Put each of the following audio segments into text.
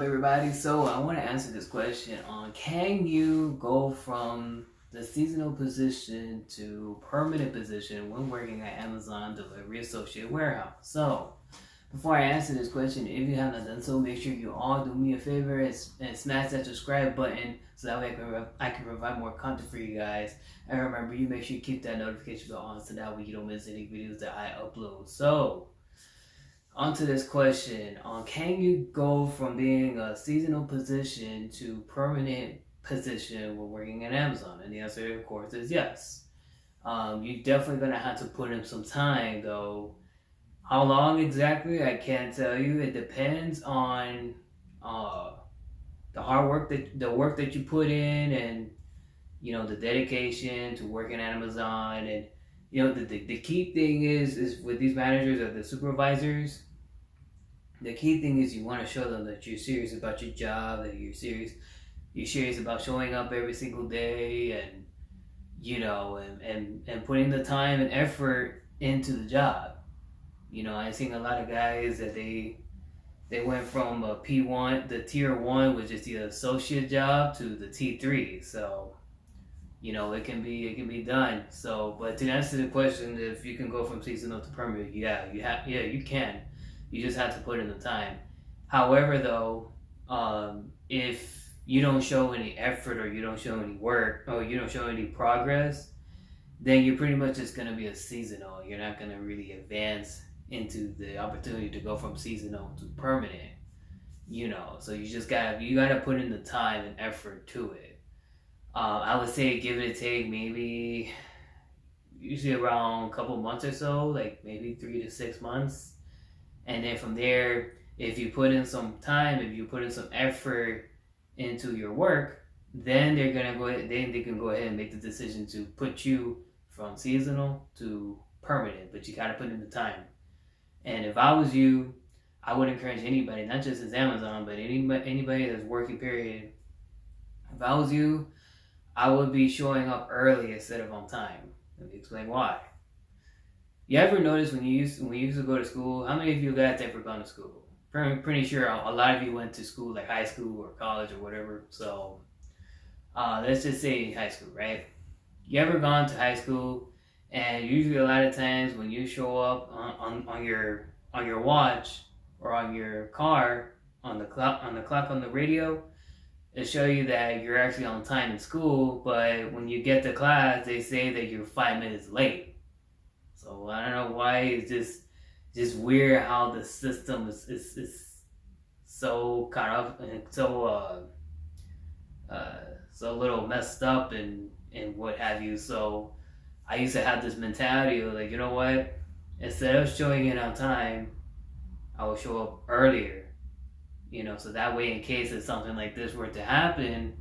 everybody? So I want to answer this question on can you go from the seasonal position to permanent position when working at Amazon Delivery Associate Warehouse? So before I answer this question, if you have not done so, make sure you all do me a favor and smash that subscribe button so that way I can provide more content for you guys. And remember, you make sure you keep that notification bell on so that way you don't miss any videos that I upload. So onto this question on can you go from being a seasonal position to permanent position when working at Amazon? And the answer, of course, is yes. You're definitely gonna have to put in some time, though. How long exactly? I can't tell you. It depends on the hard work the work that you put in, and the dedication to working at Amazon. And the key thing is with these managers or the supervisors, the key thing is you want to show them that you're serious about your job, that you're serious about showing up every single day, and and putting the time and effort into the job. I've seen a lot of guys that they went from a P1, the tier 1, which is the associate job, to the T3. So it can be done. So, but to answer the question, if you can go from seasonal to permanent, you can. You just have to put in the time. However, though, if you don't show any effort, or you don't show any work, or you don't show any progress, then you're pretty much just gonna be a seasonal. You're not gonna really advance into the opportunity to go from seasonal to permanent. So you gotta put in the time and effort to it. I would say give it a take, maybe usually around a couple months or so, like maybe 3 to 6 months. And then from there, if you put in some time, if you put in some effort into your work, then they can go ahead and make the decision to put you from seasonal to permanent. But you gotta put in the time. And if I was you, I would encourage anybody, not just as Amazon, but anybody that's working, period. If I was you, I would be showing up early instead of on time. Let me explain why. You ever notice when you used to go to school, how many of you guys ever gone to school? Pretty sure a lot of you went to school, like high school or college or whatever. So let's just say high school, right? You ever gone to high school, and usually a lot of times when you show up on your watch or on your car, on the clock on the radio, it show you that you're actually on time in school, but when you get to class, they say that you're 5 minutes late. So I don't know why it's just weird how the system is so caught up and so little messed up and what have you. So I used to have this mentality of like, you know what? Instead of showing in on time, I will show up earlier. So that way, in case if something like this were to happen,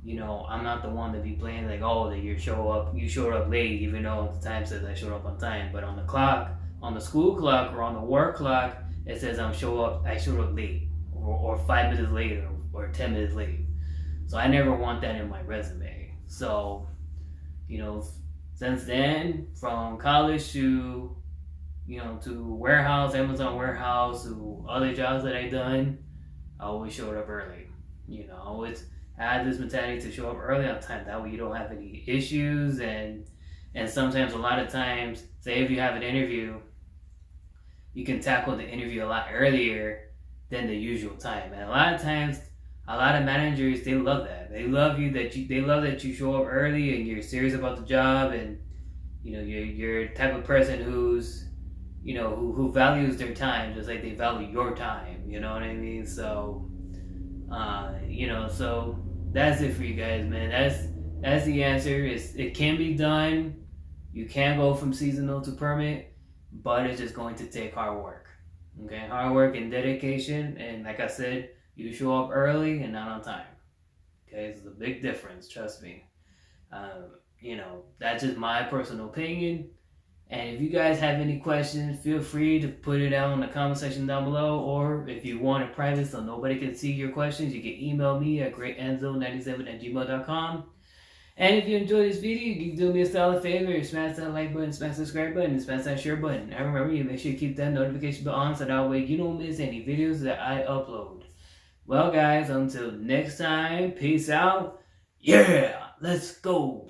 I'm not the one to be blamed, like, oh, that you showed up late, even though the time says I showed up on time. But on the clock, on the school clock or on the work clock, it says I showed up late, or 5 minutes late, or 10 minutes late. So I never want that in my resume. So, since then, from college to warehouse, Amazon warehouse, to other jobs that I done, I always showed up early. I had this mentality to show up early on time. That way you don't have any issues. And sometimes, a lot of times, say if you have an interview, you can tackle the interview a lot earlier than the usual time. And a lot of times, a lot of managers, they love that. They love that you show up early and you're serious about the job, and you're the type of person who's who values their time just like they value your time. You know what I mean? So so that's it for you guys, man. That's the answer. It can be done. You can go from seasonal to permanent, but it's just going to take hard work. Okay, hard work and dedication, and like I said, you show up early and not on time. Okay, it's a big difference. Trust me. That's just my personal opinion. And if you guys have any questions, feel free to put it down in the comment section down below. Or if you want it private so nobody can see your questions, you can email me at greatenzo97@gmail.com. And if you enjoyed this video, you can do me a solid favor. Smash that like button, smash the subscribe button, and smash that share button. And remember, you make sure you keep that notification bell on so that way you don't miss any videos that I upload. Well, guys, until next time, peace out. Yeah, let's go.